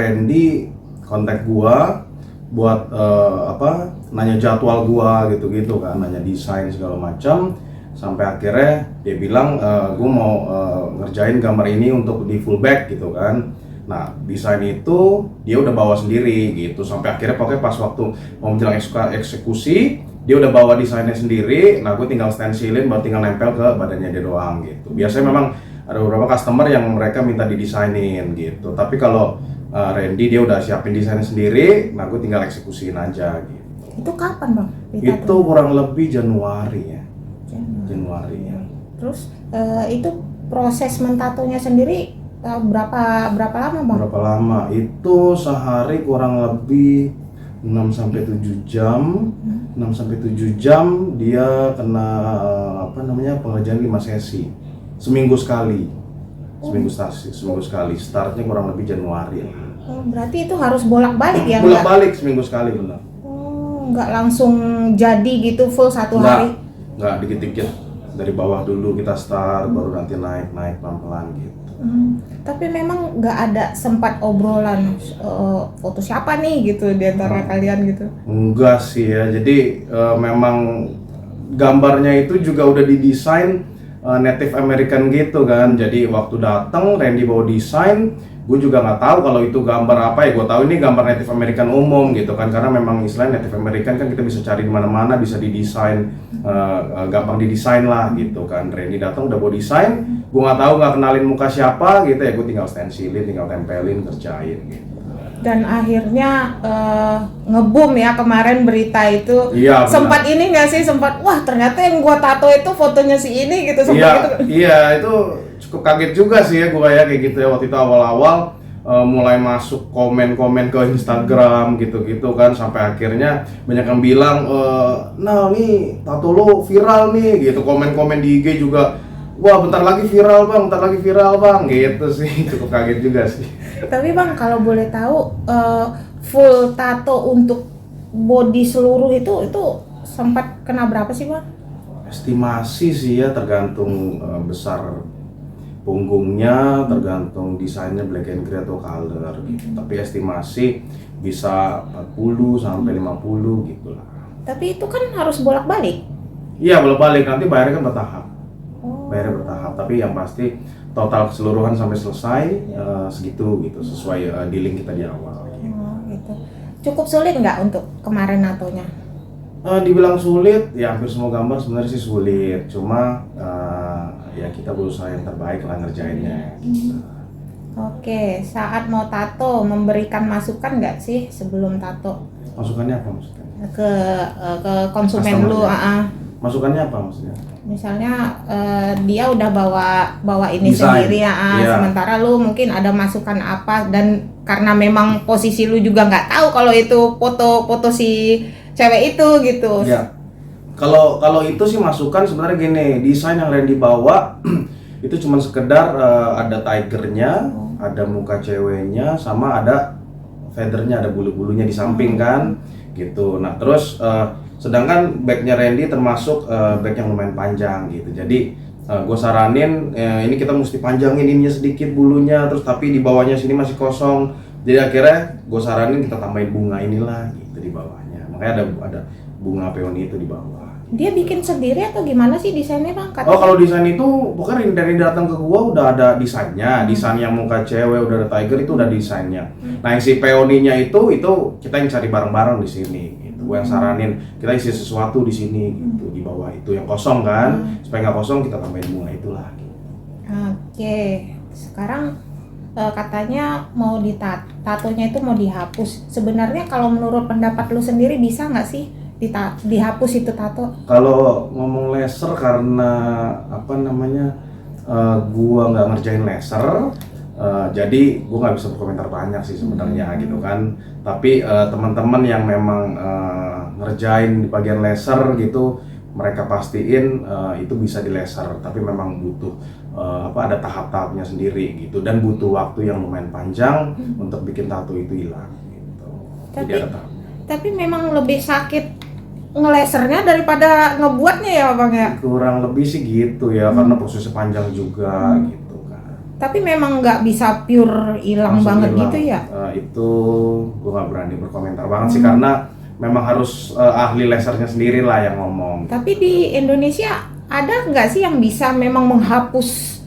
Randy kontak gua buat nanya jadwal gua gitu-gitu kan, nanya desain segala macam, sampai akhirnya dia bilang gua mau ngerjain gambar ini untuk di full back gitu kan. Nah, desain itu dia udah bawa sendiri gitu, sampai akhirnya pokoknya pas waktu mau menjelang eksekusi dia udah bawa desainnya sendiri. Nah, gue tinggal stencilin, baru tinggal nempel ke badannya dia doang gitu. Biasanya memang ada beberapa customer yang mereka minta didesainin gitu, tapi kalau Randy dia udah siapin desainnya sendiri, nah gue tinggal eksekusiin aja gitu. Itu kapan bang? Itu kurang lebih Januari ya. Januari ya. Terus itu proses mentatonya sendiri berapa lama bang? Berapa lama? Itu sehari kurang lebih 6-7 jam. 6-7 jam dia kena pengerjaan 5 sesi. Seminggu sekali. Seminggu sekali. Startnya kurang lebih Januari. Oh, berarti itu harus bolak-balik ya? Bolak-balik seminggu sekali benar. Oh, nggak langsung jadi gitu full satu hari? Nggak, dikit-dikit. Dari bawah dulu kita start, baru nanti naik pelan-pelan gitu. Tapi memang nggak ada sempat obrolan foto siapa nih gitu di antara kalian gitu? Enggak sih ya, jadi memang gambarnya itu juga udah didesain Native American gitu kan. Jadi waktu datang Randy bawa desain, gue juga nggak tahu kalau itu gambar apa ya. Gue tahu ini gambar Native American umum gitu kan, karena memang istilahnya Native American kan kita bisa cari di mana-mana, bisa didesain, gampang didesain lah gitu kan. Randy datang udah bawa desain, gue nggak tahu, nggak kenalin muka siapa gitu ya. Gue tinggal stencilin, tinggal tempelin, kerjain gitu. Dan akhirnya nge-boom ya kemarin berita itu. Iya, sempat benar. Ini nggak sih, sempat wah ternyata yang gua tato itu fotonya si ini gitu. Iya, itu cukup kaget juga sih ya gua ya kayak gitu ya. Waktu itu awal-awal mulai masuk komen-komen ke Instagram gitu-gitu kan, sampai akhirnya banyak yang bilang nah nih tato lo viral nih gitu. Komen-komen di IG juga, wah bentar lagi viral bang gitu sih. Cukup kaget juga sih. Tapi bang, kalau boleh tahu full tato untuk body seluruh itu sempat kena berapa sih bang? Estimasi sih ya, tergantung besar punggungnya, tergantung desainnya black and gray atau color gitu. Tapi estimasi bisa 40 sampai 50 gitu lah. Tapi itu kan harus bolak-balik? Iya, bolak-balik, nanti bayarnya kan bertahap. Bayarnya bertahap, tapi yang pasti total keseluruhan sampai selesai segitu gitu, sesuai dealing kita di awal gitu. Gitu. Cukup sulit nggak untuk kemarin natonya? Dibilang sulit, ya hampir semua gambar sebenarnya sih sulit, cuma ya kita berusaha yang terbaik lah ngerjainnya gitu. Oke, saat mau tato memberikan masukan nggak sih sebelum tato? Masukannya apa maksudnya? Ke konsumen lu, Masukannya apa maksudnya? Misalnya dia udah bawa ini design sendiri ya, sementara lu mungkin ada masukan apa, dan karena memang posisi lu juga nggak tahu kalau itu foto si cewek itu gitu. Ya, kalau itu sih masukan sebenarnya gini, desain yang Randy bawa itu cuma sekedar ada tigernya, ada muka ceweknya, sama ada feathernya, ada bulu-bulunya di samping kan, gitu. Nah terus sedangkan backnya Randy termasuk back yang lumayan panjang gitu, jadi gue saranin ini kita mesti panjangin ininya sedikit bulunya, terus tapi di bawahnya sini masih kosong, jadi akhirnya gue saranin kita tambahin bunga inilah gitu di bawahnya, makanya ada bunga peony itu di bawah. Dia bikin sendiri atau gimana sih desainnya bang? Oh kalau desain itu pokoknya dari datang ke gua udah ada desainnya, desain yang muka cewek udah ada tiger itu udah desainnya. Nah yang si peoninya itu kita yang cari bareng-bareng di sini. Gitu. Gua yang saranin kita isi sesuatu di sini gitu, di bawah itu yang kosong kan, supaya nggak kosong kita tambahin bunga itulah. Gitu. Oke, sekarang katanya mau tatonya itu mau dihapus. Sebenarnya kalau menurut pendapat lu sendiri bisa nggak sih dihapus itu tato? Kalau ngomong laser karena gua nggak ngerjain laser, jadi gua nggak bisa berkomentar banyak sih sebenarnya gitu kan. Tapi teman-teman yang memang ngerjain di bagian laser gitu, mereka pastiin itu bisa di laser, tapi memang butuh ada tahap-tahapnya sendiri gitu, dan butuh waktu yang lumayan panjang untuk bikin tato itu hilang gitu. Jadi ada tahapnya. Tapi memang lebih sakit ngelesernya daripada ngebuatnya ya bang ya? Kurang lebih sih gitu ya, karena prosesnya panjang juga gitu kan. Tapi memang nggak bisa pure hilang langsung banget hilang. gitu ya? Itu gue nggak berani berkomentar banget sih, karena memang harus ahli lasernya sendiri lah yang ngomong. Tapi di Indonesia ada nggak sih yang bisa memang menghapus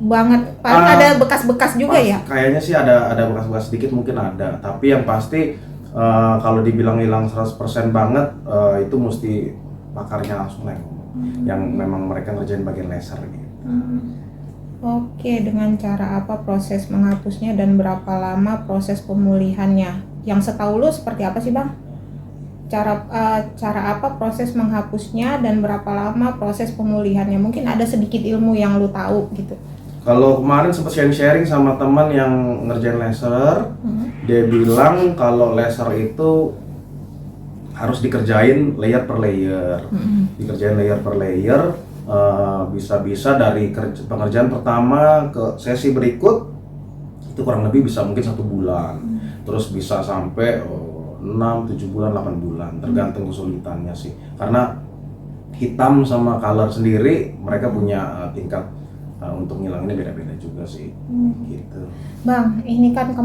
banget? Paling ada bekas-bekas juga ya? Kayaknya sih ada bekas-bekas sedikit, mungkin ada. Tapi yang pasti kalau dibilang hilang 100% banget, itu mesti pakarnya langsung lah yang ngomong. Yang memang mereka ngerjain bagian laser gitu. Oke, dengan cara apa proses menghapusnya dan berapa lama proses pemulihannya? Yang setahu lu seperti apa sih, Bang? Cara apa proses menghapusnya dan berapa lama proses pemulihannya? Mungkin ada sedikit ilmu yang lu tahu gitu. Kalau kemarin sempat sharing sama teman yang ngerjain laser, dia bilang kalau laser itu harus dikerjain layer per layer, dikerjain layer per layer. Bisa-bisa dari pengerjaan pertama ke sesi berikut itu kurang lebih bisa mungkin 1 bulan, terus bisa sampai 6, 7 bulan, 8 bulan, tergantung kesulitannya sih. Karena hitam sama color sendiri mereka punya tingkat untuk ngilanginnya beda-beda juga sih. Gitu. Bang, ini kan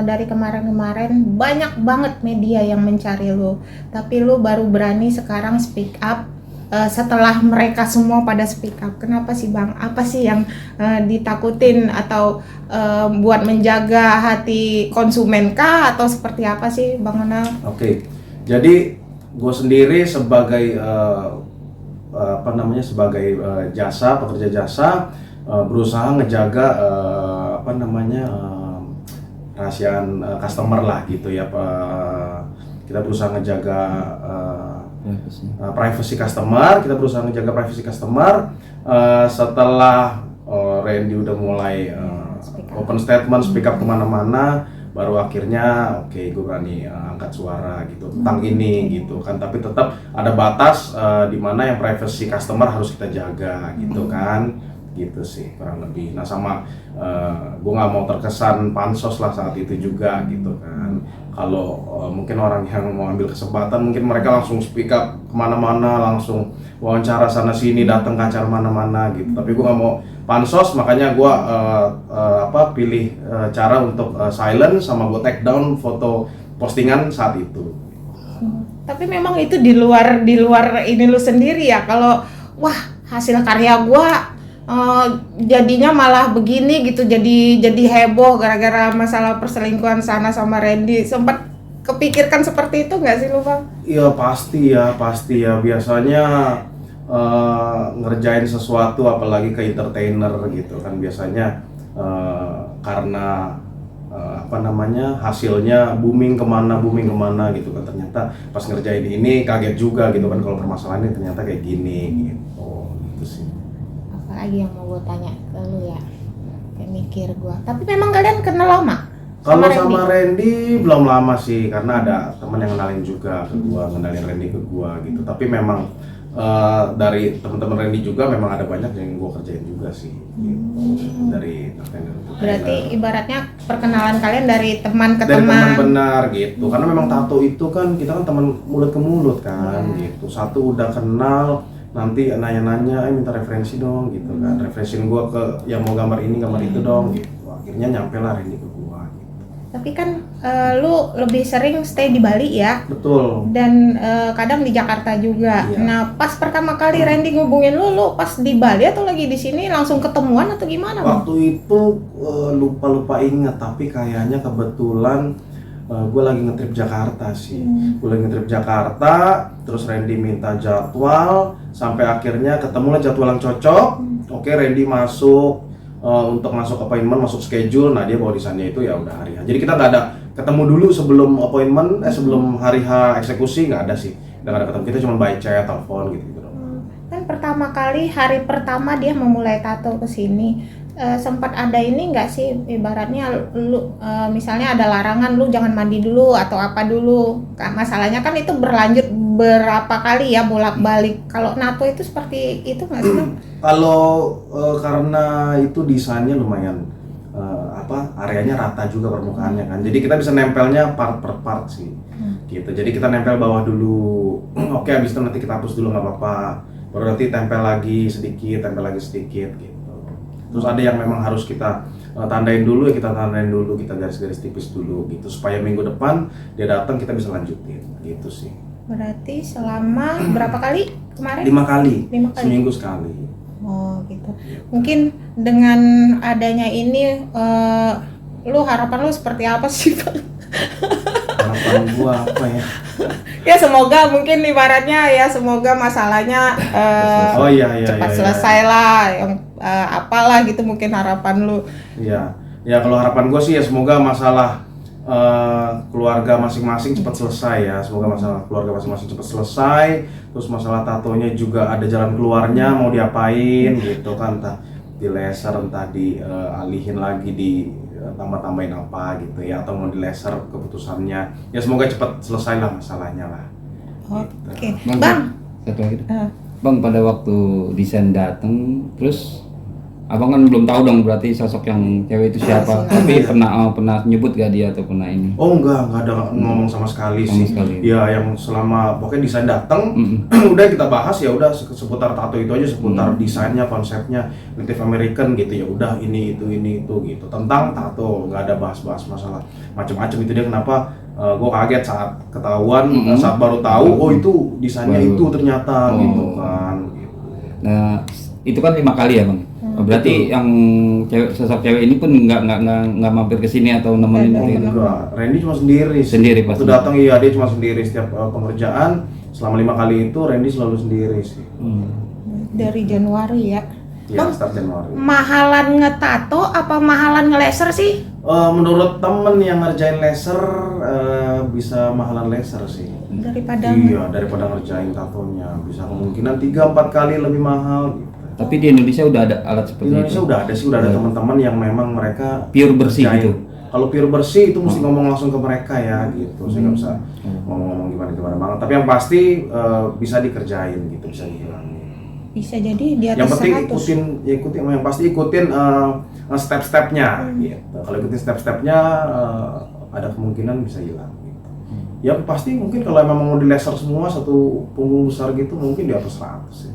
dari kemarin-kemarin banyak banget media yang mencari lu, tapi lu baru berani sekarang speak up setelah mereka semua pada speak up. Kenapa sih, Bang? Apa sih yang ditakutin atau buat menjaga hati konsumen kah atau seperti apa sih, Bang Ronald? Oke. Jadi gue sendiri sebagai sebagai pekerja jasa, berusaha ngejaga rahasiaan customer lah gitu ya. Kita berusaha ngejaga privacy customer, setelah Randy udah mulai open statement, speak up kemana-mana, baru akhirnya gue berani angkat suara gitu tentang ini gitu kan. Tapi tetap ada batas di mana yang privacy customer harus kita jaga gitu kan, gitu sih kurang lebih. Nah sama gue nggak mau terkesan pansos lah saat itu juga gitu kan. Kalau mungkin orang yang mau ambil kesempatan, mungkin mereka langsung speak up kemana-mana, langsung wawancara sana sini, datang ke acara mana-mana gitu. Tapi gue nggak mau pansos, makanya gue pilih cara untuk silent, sama gue take down foto postingan saat itu. Tapi memang itu di luar ini lu sendiri ya. Kalau wah hasil karya gua jadinya malah begini gitu, jadi heboh gara-gara masalah perselingkuhan sana sama Randy. Sempat kepikirkan seperti itu nggak sih lu, Bang? Iya pasti ya. Biasanya ngerjain sesuatu apalagi ke entertainer gitu kan, biasanya karena hasilnya booming kemana gitu kan. Ternyata pas ngerjain ini kaget juga gitu kan, kalau permasalahannya ternyata kayak gini gitu sih. Apalagi yang mau gue tanya ke lu ya, kayak mikir gue. Tapi memang kalian kenal lama? Kalau sama Randy belum lama sih, karena ada teman yang kenalin juga ke gua, kenalin Randy ke gua gitu. Tapi memang dari teman-teman Randy juga memang ada banyak yang gua kerjain juga sih gitu. Dari berarti ibaratnya perkenalan kalian dari teman ke dari teman. Teman benar gitu. Karena memang tato itu kan kita kan teman mulut ke mulut kan gitu. Satu udah kenal, nanti nanya-nanya, minta referensi dong gitu kan. Referensiin gua ke yang mau gambar ini gambar itu dong gitu. Akhirnya nyampe lah Randy ke gua gitu. Tapi kan lu lebih sering stay di Bali ya? Betul. Dan kadang di Jakarta juga. Iya. Nah, pas pertama kali Randy ngubungin lu pas di Bali atau lagi di sini langsung ketemuan atau gimana, Bang? Waktu itu lupa ingat, tapi kayaknya kebetulan gue lagi ngetrip Jakarta sih. Gue lagi ngetrip Jakarta, terus Randy minta jadwal, sampai akhirnya ketemulah jadwal yang cocok. Oke, Randy masuk untuk masuk appointment, masuk schedule. Nah dia bawa desainnya itu ya udah hari H. Jadi kita nggak ada ketemu dulu sebelum appointment, sebelum hari H eksekusi, nggak ada sih. Nggak ada ketemu, kita cuma by chat, telepon gitu dong. Kan pertama kali hari pertama dia memulai tato ke sini, sempat ada ini nggak sih, ibaratnya lu misalnya ada larangan lu jangan mandi dulu atau apa dulu? Masalahnya kan itu berlanjut berapa kali ya bolak-balik. Kalau nato itu seperti itu nggak sih? Kalau karena itu desainnya lumayan areanya rata juga permukaannya kan, jadi kita bisa nempelnya part per part sih gitu. Jadi kita nempel bawah dulu, oke, habis itu nanti kita hapus dulu nggak apa-apa, baru nanti tempel lagi sedikit gitu. Terus ada yang memang harus kita tandain dulu, ya kita tandain dulu, kita garis-garis tipis dulu gitu, supaya minggu depan dia datang kita bisa lanjutin gitu sih. Berarti selama berapa kali kemarin? 5 kali, 5 kali. seminggu sekali. Oh gitu. Mungkin dengan adanya ini, harapan lu seperti apa sih, Bang? Harapan gua apa ya? Ya semoga mungkin ibaratnya ya semoga masalahnya Oh iya cepat iya, selesai lah, yang apalah gitu mungkin harapan lu. Iya, ya kalau harapan gue sih ya semoga masalah keluarga masing-masing cepat selesai ya. Semoga masalah keluarga masing-masing cepat selesai. Terus masalah tatonya juga ada jalan keluarnya, mau diapain gitu kan, entah di laser, entah dialihin lagi di tambah-tambahin apa gitu ya, atau mau di laser keputusannya. Ya semoga cepat selesai lah masalahnya lah. Oke, Bang, Bang. satu lagi deh. Bang, pada waktu desain datang, terus abang kan belum tahu dong berarti sosok yang cewek itu siapa. Tapi pernah nyebut gak dia atau pernah ini? Oh enggak ada ngomong sama sekali Sama sih. sekali. Ya yang selama pokoknya desain datang, udah kita bahas ya udah seputar tato itu aja, seputar desainnya, konsepnya Native American gitu ya. Udah ini itu gitu. Tentang tato, nggak ada bahas-bahas masalah macam-macam. Itu dia kenapa gue kaget saat ketahuan, saat baru tahu oh itu desainnya itu ternyata gitu kan. Gitu. Nah, itu kan 5 kali ya, Bang. Berarti yang sosok cewek ini pun nggak mampir ke sini atau nemenin gitu. Enggak, Randy cuma sendiri sih. Sendiri pas Waktu datang iya dia cuma sendiri setiap pengerjaan. Selama 5 kali itu Randy selalu sendiri sih. Dari Januari ya. Iya, Bang, start Januari. mahalan ngetato apa mahalan ngelaser sih? Menurut temen yang ngerjain laser bisa mahalan laser sih. Daripada Iya, daripada ngerjain tatonya bisa kemungkinan 3-4 kali lebih mahal gitu. Tapi di Indonesia udah ada alat Di seperti Indonesia itu. udah ada sih, udah ada teman-teman yang memang mereka Pure bersih ngerjain. gitu? Kalau pure bersih itu mesti ngomong langsung ke mereka ya gitu. Saya nggak bisa ngomong gimana banget. Tapi yang pasti bisa dikerjain gitu, bisa dihilangin. bisa jadi di Yang atas penting 100. ikutin yang pasti ikutin step-stepnya gitu. Kalau ikutin step-stepnya ada kemungkinan bisa hilang gitu. Ya pasti mungkin kalau memang mau di laser semua satu punggung besar gitu mungkin di atas 100 ya.